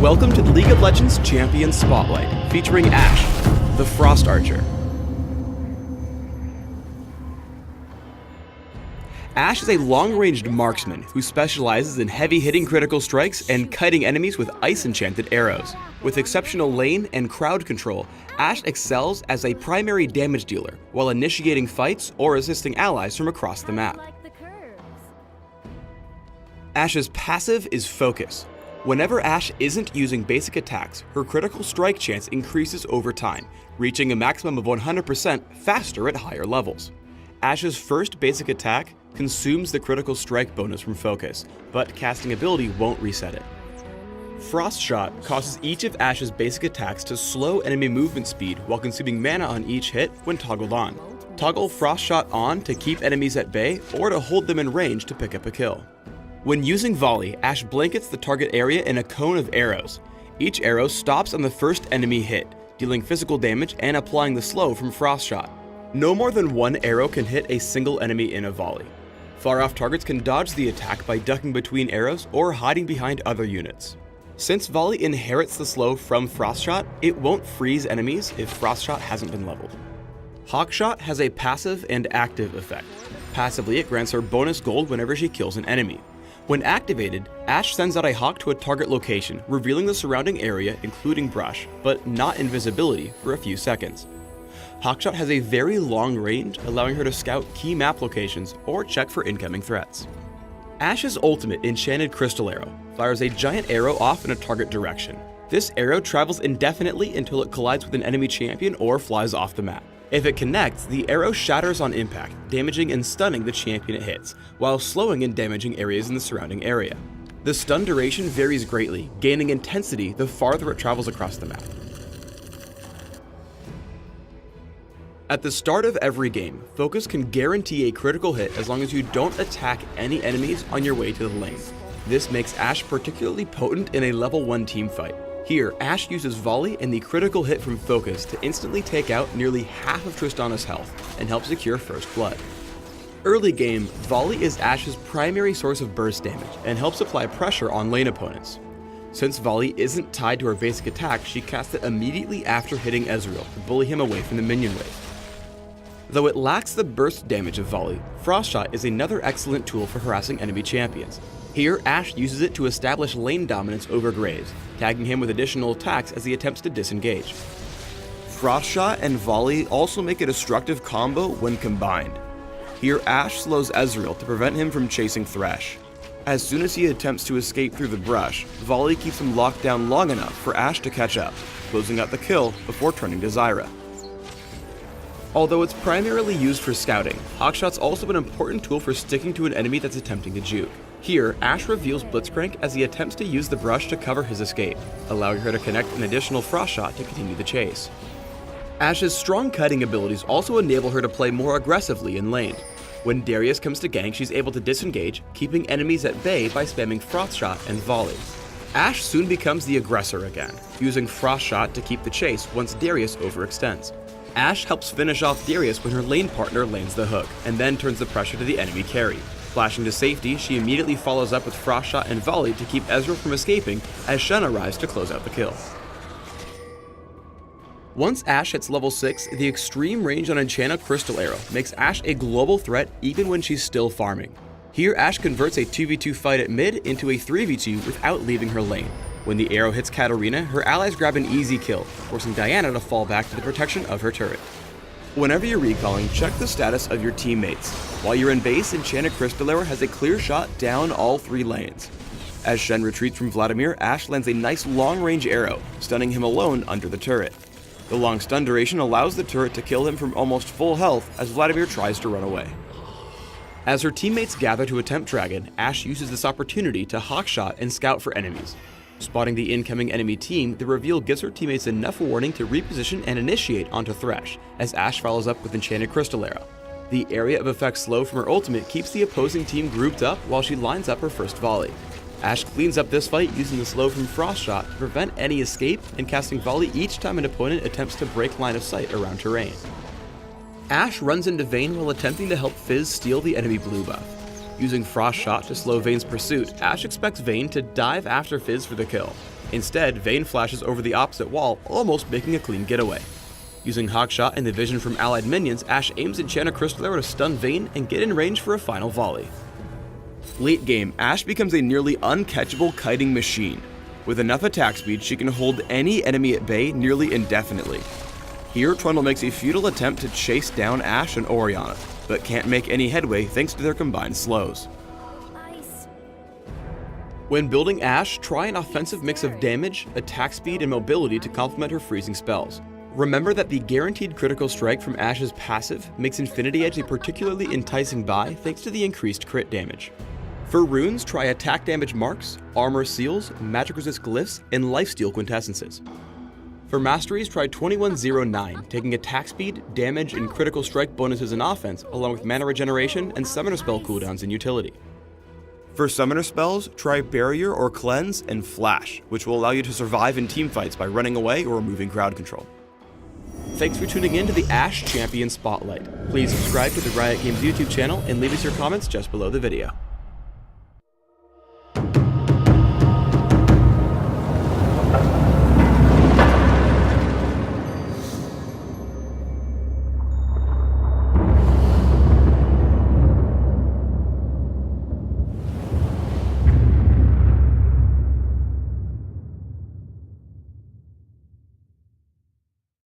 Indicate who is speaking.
Speaker 1: Welcome to the League of Legends Champion Spotlight, featuring Ashe, the Frost Archer. Ashe is a long-ranged marksman who specializes in heavy-hitting critical strikes and kiting enemies with ice-enchanted arrows. With exceptional lane and crowd control, Ashe excels as a primary damage dealer while initiating fights or assisting allies from across the map. Ashe's passive is Focus. Whenever Ashe isn't using basic attacks, her critical strike chance increases over time, reaching a maximum of 100% faster at higher levels. Ashe's first basic attack consumes the critical strike bonus from Focus, but casting ability won't reset it. Frost Shot causes each of Ashe's basic attacks to slow enemy movement speed while consuming mana on each hit when toggled on. Toggle Frost Shot on to keep enemies at bay or to hold them in range to pick up a kill. When using Volley, Ashe blankets the target area in a cone of arrows. Each arrow stops on the first enemy hit, dealing physical damage and applying the slow from Frost Shot. No more than one arrow can hit a single enemy in a volley. Far-off targets can dodge the attack by ducking between arrows or hiding behind other units. Since Volley inherits the slow from Frost Shot, it won't freeze enemies if Frost Shot hasn't been leveled. Hawk Shot has a passive and active effect. Passively, it grants her bonus gold whenever she kills an enemy. When activated, Ashe sends out a hawk to a target location, revealing the surrounding area including brush, but not invisibility for a few seconds. Hawkshot has a very long range, allowing her to scout key map locations or check for incoming threats. Ashe's ultimate Enchanted Crystal Arrow fires a giant arrow off in a target direction. This arrow travels indefinitely until it collides with an enemy champion or flies off the map. If it connects, the arrow shatters on impact, damaging and stunning the champion it hits, while slowing and damaging areas in the surrounding area. The stun duration varies greatly, gaining intensity the farther it travels across the map. At the start of every game, Focus can guarantee a critical hit as long as you don't attack any enemies on your way to the lane. This makes Ashe particularly potent in a level 1 team fight. Here, Ashe uses Volley and the critical hit from Focus to instantly take out nearly half of Tristana's health and help secure first blood. Early game, Volley is Ashe's primary source of burst damage and helps apply pressure on lane opponents. Since Volley isn't tied to her basic attack, she casts it immediately after hitting Ezreal to bully him away from the minion wave. Though it lacks the burst damage of Volley, Frost Shot is another excellent tool for harassing enemy champions. Here, Ashe uses it to establish lane dominance over Graves, tagging him with additional attacks as he attempts to disengage. Frost Shot and Volley also make a destructive combo when combined. Here, Ashe slows Ezreal to prevent him from chasing Thresh. As soon as he attempts to escape through the brush, Volley keeps him locked down long enough for Ashe to catch up, closing out the kill before turning to Zyra. Although it's primarily used for scouting, Hawkshot's also an important tool for sticking to an enemy that's attempting to juke. Here, Ashe reveals Blitzcrank as he attempts to use the brush to cover his escape, allowing her to connect an additional Frost Shot to continue the chase. Ashe's strong cutting abilities also enable her to play more aggressively in lane. When Darius comes to gank, she's able to disengage, keeping enemies at bay by spamming Frost Shot and Volley. Ashe soon becomes the aggressor again, using Frost Shot to keep the chase once Darius overextends. Ashe helps finish off Darius when her lane partner lands the hook, and then turns the pressure to the enemy carry. Flashing to safety, she immediately follows up with Frost Shot and Volley to keep Ezreal from escaping as Shen arrives to close out the kill. Once Ashe hits level 6, the extreme range on Enchanted Crystal Arrow makes Ashe a global threat even when she's still farming. Here, Ashe converts a 2v2 fight at mid into a 3v2 without leaving her lane. When the arrow hits Katarina, her allies grab an easy kill, forcing Diana to fall back to the protection of her turret. Whenever you're recalling, check the status of your teammates. While you're in base, Enchanted Crystal Arrow has a clear shot down all 3 lanes. As Shen retreats from Vladimir, Ashe lands a nice long-range arrow, stunning him alone under the turret. The long stun duration allows the turret to kill him from almost full health as Vladimir tries to run away. As her teammates gather to attempt Dragon, Ashe uses this opportunity to hawkshot and scout for enemies. Spotting the incoming enemy team, the reveal gives her teammates enough warning to reposition and initiate onto Thresh, as Ashe follows up with Enchanted Crystal Arrow. The area of effect slow from her ultimate keeps the opposing team grouped up while she lines up her first volley. Ashe cleans up this fight using the slow from Frost Shot to prevent any escape and casting Volley each time an opponent attempts to break line of sight around terrain. Ashe runs into Vayne while attempting to help Fizz steal the enemy blue buff. Using Frost Shot to slow Vayne's pursuit, Ashe expects Vayne to dive after Fizz for the kill. Instead, Vayne flashes over the opposite wall, almost making a clean getaway. Using Hawkshot and the vision from allied minions, Ashe aims Enchanter Crystal Arrow to stun Vayne and get in range for a final volley. Late game, Ashe becomes a nearly uncatchable kiting machine. With enough attack speed, she can hold any enemy at bay nearly indefinitely. Here, Trundle makes a futile attempt to chase down Ashe and Orianna, but can't make any headway thanks to their combined slows. When building Ashe, try an offensive mix of damage, attack speed, and mobility to complement her freezing spells. Remember that the guaranteed critical strike from Ashe's passive makes Infinity Edge a particularly enticing buy thanks to the increased crit damage. For runes, try attack damage marks, armor seals, magic resist glyphs, and lifesteal quintessences. For masteries, try 2109, taking attack speed, damage, and critical strike bonuses in offense, along with mana regeneration and summoner spell cooldowns in utility. For summoner spells, try Barrier or Cleanse and Flash, which will allow you to survive in teamfights by running away or removing crowd control. Thanks for tuning in to the Ashe Champion Spotlight. Please subscribe to the Riot Games YouTube channel and leave us your comments just below the video.